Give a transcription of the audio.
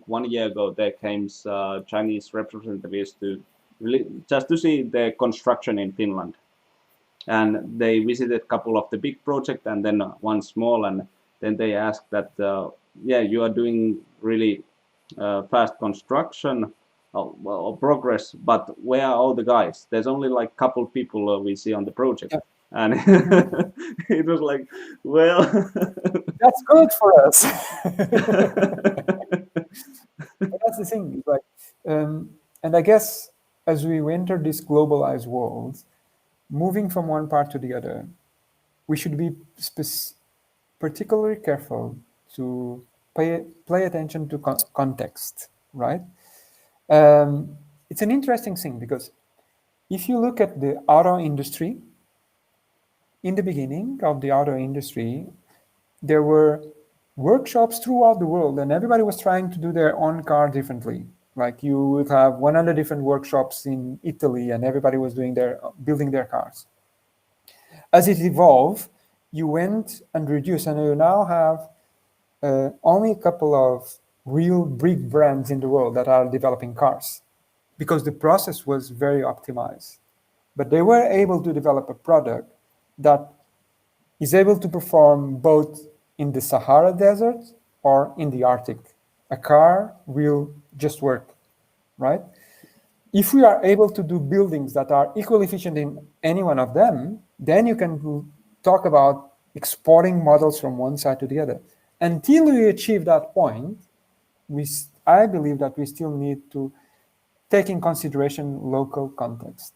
1 year ago, there came Chinese representatives to really just to see the construction in Finland. And they visited a couple of the big projects and then one small, and then they asked that, yeah, you are doing really fast construction or progress, but where are all the guys? There's only like a couple people we see on the project. Yeah. And it was like, well, that's good for us. But that's the thing, like, and I guess as we enter this globalized world, moving from one part to the other, we should be particularly careful to pay attention to context, right? It's an interesting thing because if you look at the auto industry, in the beginning of the auto industry, there were workshops throughout the world and everybody was trying to do their own car differently. Like you would have 100 different workshops in Italy and everybody was building their cars. As it evolved, you went and reduced, and you now have only a couple of real big brands in the world that are developing cars because the process was very optimized. But they were able to develop a product that is able to perform both in the Sahara Desert or in the Arctic. A car will just work, right? If we are able to do buildings that are equally efficient in any one of them, then you can talk about exporting models from one side to the other. Until we achieve that point, I believe that we still need to take in consideration local context.